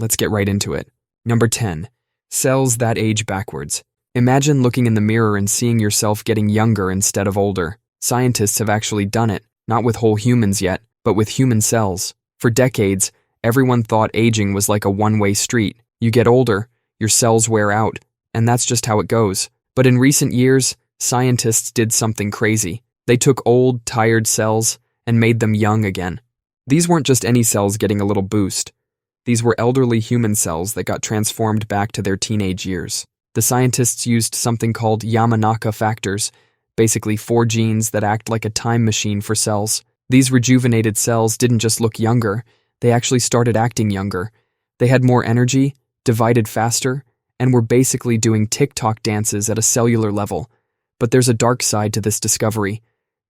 Let's get right into it. Number 10. Cells that age backwards. Imagine looking in the mirror and seeing yourself getting younger instead of older. Scientists have actually done it, not with whole humans yet, but with human cells. For decades, everyone thought aging was like a one-way street. You get older, your cells wear out, and that's just how it goes. But in recent years, scientists did something crazy. They took old, tired cells and made them young again. These weren't just any cells getting a little boost. These were elderly human cells that got transformed back to their teenage years. The scientists used something called Yamanaka factors, basically 4 genes that act like a time machine for cells. These rejuvenated cells didn't just look younger, they actually started acting younger. They had more energy, divided faster, and were basically doing TikTok dances at a cellular level. But there's a dark side to this discovery.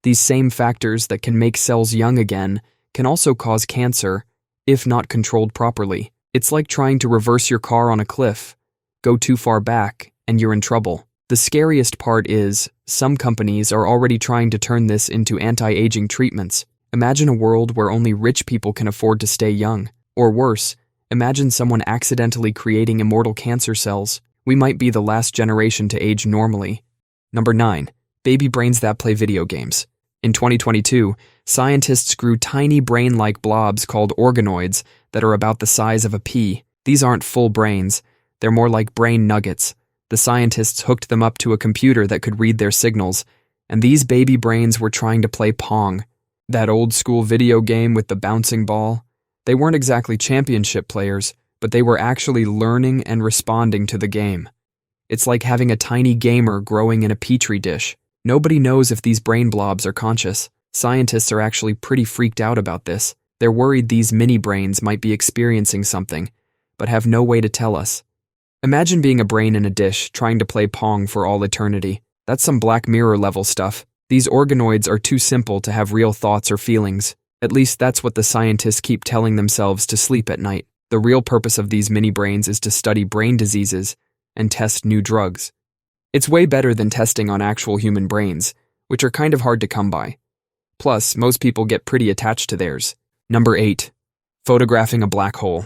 These same factors that can make cells young again can also cause cancer, if not controlled properly. It's like trying to reverse your car on a cliff. Go too far back, and you're in trouble. The scariest part is, some companies are already trying to turn this into anti-aging treatments. Imagine a world where only rich people can afford to stay young. Or worse, imagine someone accidentally creating immortal cancer cells. We might be the last generation to age normally. Number 9. Baby brains that play video games. In 2022, scientists grew tiny brain-like blobs called organoids that are about the size of a pea. These aren't full brains. They're more like brain nuggets. The scientists hooked them up to a computer that could read their signals, and these baby brains were trying to play Pong, that old-school video game with the bouncing ball. They weren't exactly championship players, but they were actually learning and responding to the game. It's like having a tiny gamer growing in a petri dish. Nobody knows if these brain blobs are conscious. Scientists are actually pretty freaked out about this. They're worried these mini-brains might be experiencing something, but have no way to tell us. Imagine being a brain in a dish, trying to play Pong for all eternity. That's some Black Mirror level stuff. These organoids are too simple to have real thoughts or feelings. At least that's what the scientists keep telling themselves to sleep at night. The real purpose of these mini-brains is to study brain diseases and test new drugs. It's way better than testing on actual human brains, which are kind of hard to come by. Plus, most people get pretty attached to theirs. Number 8. Photographing a black hole.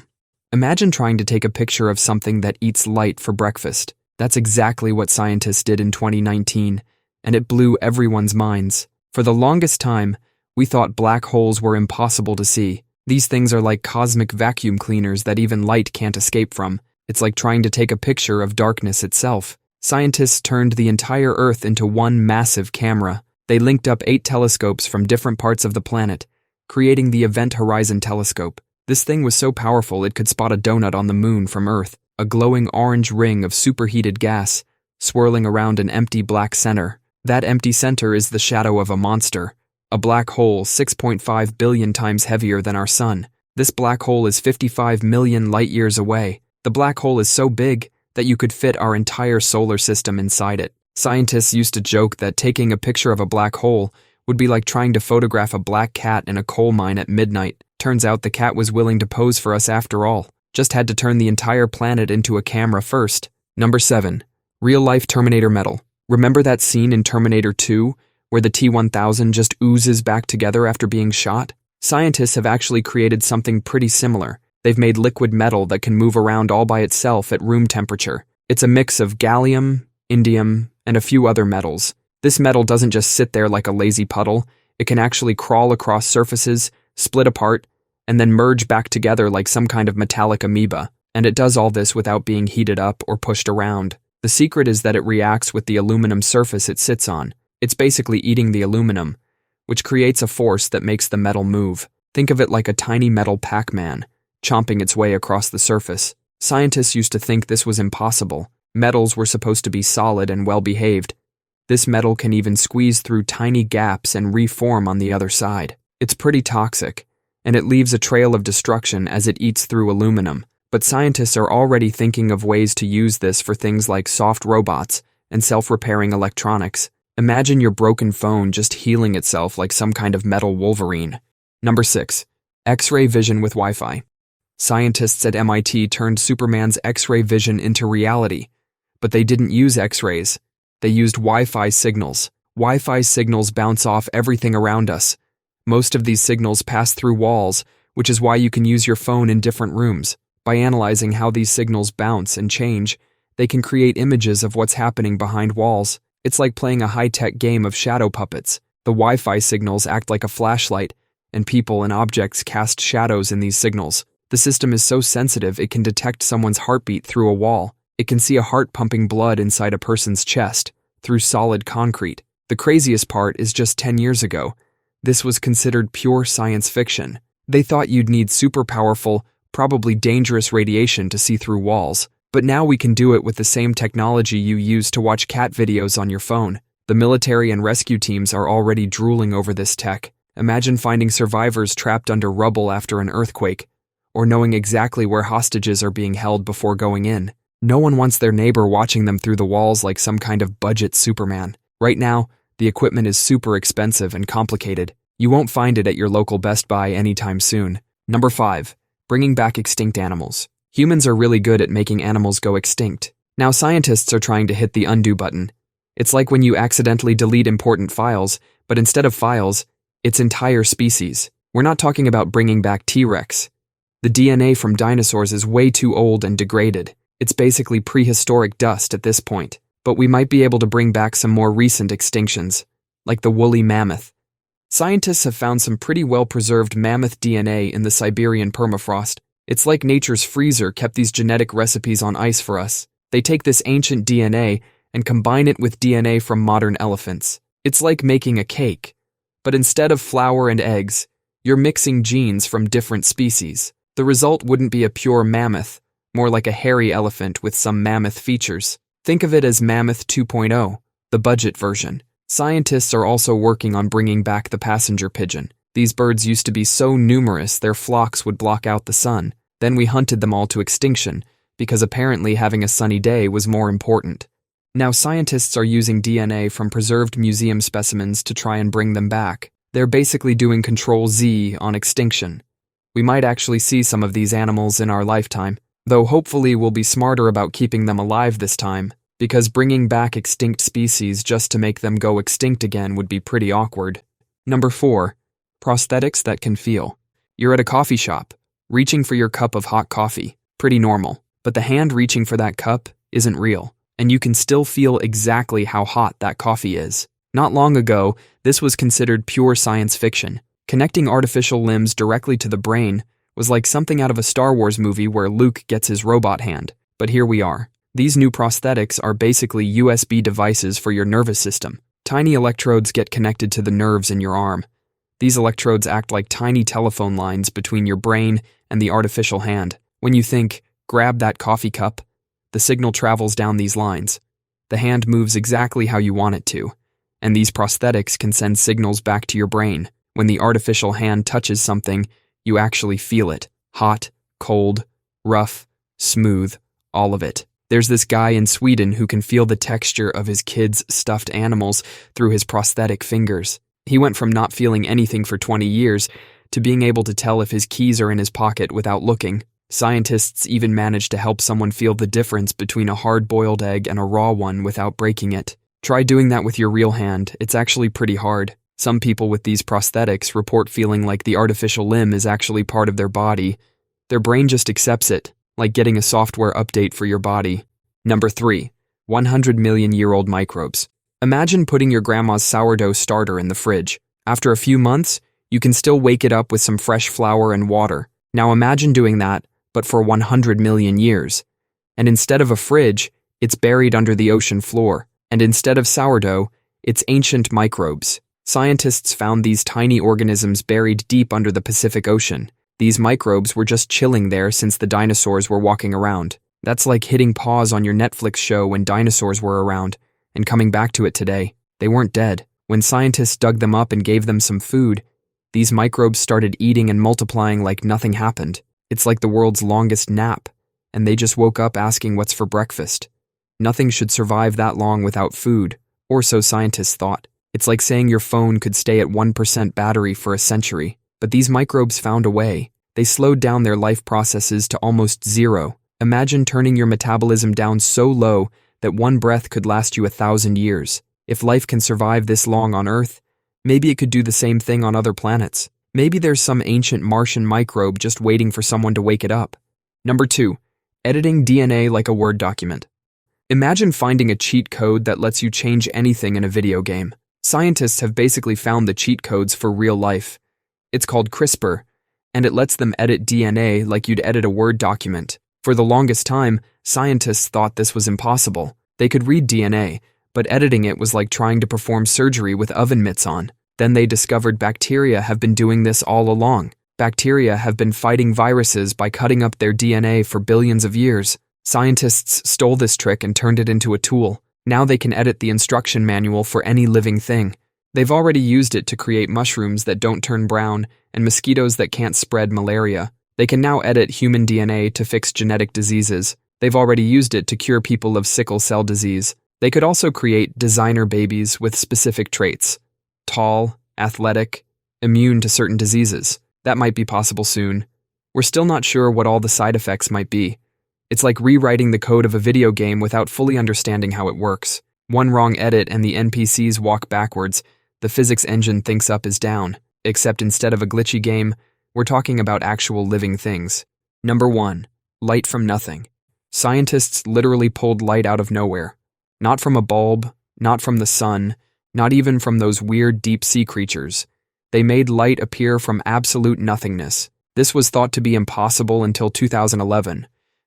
Imagine trying to take a picture of something that eats light for breakfast. That's exactly what scientists did in 2019, and it blew everyone's minds. For the longest time, we thought black holes were impossible to see. These things are like cosmic vacuum cleaners that even light can't escape from. It's like trying to take a picture of darkness itself. Scientists turned the entire Earth into one massive camera. They linked up 8 telescopes from different parts of the planet, creating the Event Horizon Telescope. This thing was so powerful it could spot a donut on the moon from Earth, a glowing orange ring of superheated gas, swirling around an empty black center. That empty center is the shadow of a monster, a black hole 6.5 billion times heavier than our sun. This black hole is 55 million light-years away. The black hole is so big that you could fit our entire solar system inside it. Scientists used to joke that taking a picture of a black hole would be like trying to photograph a black cat in a coal mine at midnight. Turns out the cat was willing to pose for us after all. Just had to turn the entire planet into a camera first. Number 7. Real-life Terminator metal. Remember that scene in Terminator 2 where the T-1000 just oozes back together after being shot? Scientists have actually created something pretty similar. They've made liquid metal that can move around all by itself at room temperature. It's a mix of gallium, indium, and a few other metals. This metal doesn't just sit there like a lazy puddle. It can actually crawl across surfaces, split apart, and then merge back together like some kind of metallic amoeba. And it does all this without being heated up or pushed around. The secret is that it reacts with the aluminum surface it sits on. It's basically eating the aluminum, which creates a force that makes the metal move. Think of it like a tiny metal Pac-Man, chomping its way across the surface. Scientists used to think this was impossible. Metals were supposed to be solid and well-behaved. This metal can even squeeze through tiny gaps and reform on the other side. It's pretty toxic, and it leaves a trail of destruction as it eats through aluminum. But scientists are already thinking of ways to use this for things like soft robots and self-repairing electronics. Imagine your broken phone just healing itself like some kind of metal Wolverine. Number 6. X-ray vision with Wi-Fi. Scientists at MIT turned Superman's X-ray vision into reality, but they didn't use X-rays. They used Wi-Fi signals. Wi-Fi signals bounce off everything around us. Most of these signals pass through walls, which is why you can use your phone in different rooms. By analyzing how these signals bounce and change, they can create images of what's happening behind walls. It's like playing a high-tech game of shadow puppets. The Wi-Fi signals act like a flashlight, and people and objects cast shadows in these signals. The system is so sensitive it can detect someone's heartbeat through a wall. It can see a heart pumping blood inside a person's chest through solid concrete. The craziest part is just 10 years ago, this was considered pure science fiction. They thought you'd need super powerful, probably dangerous radiation to see through walls. But now we can do it with the same technology you use to watch cat videos on your phone. The military and rescue teams are already drooling over this tech. Imagine finding survivors trapped under rubble after an earthquake, or knowing exactly where hostages are being held before going in. No one wants their neighbor watching them through the walls like some kind of budget Superman. Right now, the equipment is super expensive and complicated. You won't find it at your local Best Buy anytime soon. Number 5. Bringing back extinct animals. Humans are really good at making animals go extinct. Now scientists are trying to hit the undo button. It's like when you accidentally delete important files, but instead of files, it's entire species. We're not talking about bringing back T-Rex. The DNA from dinosaurs is way too old and degraded. It's basically prehistoric dust at this point. But we might be able to bring back some more recent extinctions, like the woolly mammoth. Scientists have found some pretty well-preserved mammoth DNA in the Siberian permafrost. It's like nature's freezer kept these genetic recipes on ice for us. They take this ancient DNA and combine it with DNA from modern elephants. It's like making a cake, but instead of flour and eggs, you're mixing genes from different species. The result wouldn't be a pure mammoth, more like a hairy elephant with some mammoth features. Think of it as Mammoth 2.0, the budget version. Scientists are also working on bringing back the passenger pigeon. These birds used to be so numerous their flocks would block out the sun. Then we hunted them all to extinction, because apparently having a sunny day was more important. Now scientists are using DNA from preserved museum specimens to try and bring them back. They're basically doing Control-Z on extinction. We might actually see some of these animals in our lifetime, though hopefully we'll be smarter about keeping them alive this time, because bringing back extinct species just to make them go extinct again would be pretty awkward. Number 4. Prosthetics that can feel. You're at a coffee shop, reaching for your cup of hot coffee. Pretty normal. But the hand reaching for that cup isn't real, and you can still feel exactly how hot that coffee is. Not long ago, this was considered pure science fiction. Connecting artificial limbs directly to the brain was like something out of a Star Wars movie where Luke gets his robot hand. But here we are. These new prosthetics are basically USB devices for your nervous system. Tiny electrodes get connected to the nerves in your arm. These electrodes act like tiny telephone lines between your brain and the artificial hand. When you think, grab that coffee cup, the signal travels down these lines. The hand moves exactly how you want it to, and these prosthetics can send signals back to your brain. When the artificial hand touches something, you actually feel it. Hot, cold, rough, smooth, all of it. There's this guy in Sweden who can feel the texture of his kids' stuffed animals through his prosthetic fingers. He went from not feeling anything for 20 years to being able to tell if his keys are in his pocket without looking. Scientists even managed to help someone feel the difference between a hard-boiled egg and a raw one without breaking it. Try doing that with your real hand. It's actually pretty hard. Some people with these prosthetics report feeling like the artificial limb is actually part of their body. Their brain just accepts it, like getting a software update for your body. Number 3. 100-million-year-old microbes. Imagine putting your grandma's sourdough starter in the fridge. After a few months, you can still wake it up with some fresh flour and water. Now imagine doing that, but for 100 million years. And instead of a fridge, it's buried under the ocean floor. And instead of sourdough, it's ancient microbes. Scientists found these tiny organisms buried deep under the Pacific Ocean. These microbes were just chilling there since the dinosaurs were walking around. That's like hitting pause on your Netflix show when dinosaurs were around, and coming back to it today. They weren't dead. When scientists dug them up and gave them some food, these microbes started eating and multiplying like nothing happened. It's like the world's longest nap, and they just woke up asking what's for breakfast. Nothing should survive that long without food, or so scientists thought. It's like saying your phone could stay at 1% battery for a century. But these microbes found a way. They slowed down their life processes to almost zero. Imagine turning your metabolism down so low that one breath could last you 1,000 years. If life can survive this long on Earth, maybe it could do the same thing on other planets. Maybe there's some ancient Martian microbe just waiting for someone to wake it up. Number 2. Editing DNA like a Word document. Imagine finding a cheat code that lets you change anything in a video game. Scientists have basically found the cheat codes for real life. It's called CRISPR, and it lets them edit DNA like you'd edit a Word document. For the longest time, scientists thought this was impossible. They could read DNA, but editing it was like trying to perform surgery with oven mitts on. Then they discovered bacteria have been doing this all along. Bacteria have been fighting viruses by cutting up their DNA for billions of years. Scientists stole this trick and turned it into a tool. Now they can edit the instruction manual for any living thing. They've already used it to create mushrooms that don't turn brown and mosquitoes that can't spread malaria. They can now edit human DNA to fix genetic diseases. They've already used it to cure people of sickle cell disease. They could also create designer babies with specific traits. Tall, athletic, immune to certain diseases. That might be possible soon. We're still not sure what all the side effects might be. It's like rewriting the code of a video game without fully understanding how it works. One wrong edit and the NPCs walk backwards. The physics engine thinks up is down. Except instead of a glitchy game, we're talking about actual living things. Number 1. Light from nothing. Scientists literally pulled light out of nowhere. Not from a bulb, not from the sun, not even from those weird deep-sea creatures. They made light appear from absolute nothingness. This was thought to be impossible until 2011.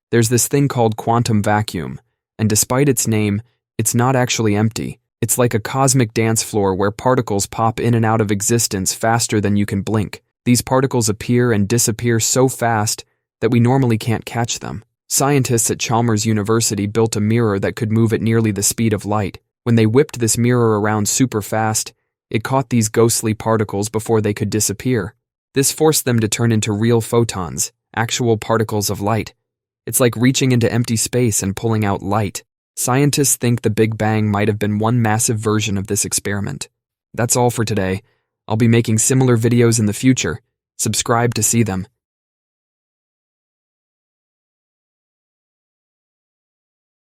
There's this thing called quantum vacuum, and despite its name, it's not actually empty. It's like a cosmic dance floor where particles pop in and out of existence faster than you can blink. These particles appear and disappear so fast that we normally can't catch them. Scientists at Chalmers University built a mirror that could move at nearly the speed of light. When they whipped this mirror around super fast, it caught these ghostly particles before they could disappear. This forced them to turn into real photons, actual particles of light. It's like reaching into empty space and pulling out light. Scientists think the Big Bang might have been one massive version of this experiment. That's all for today. I'll be making similar videos in the future. Subscribe to see them.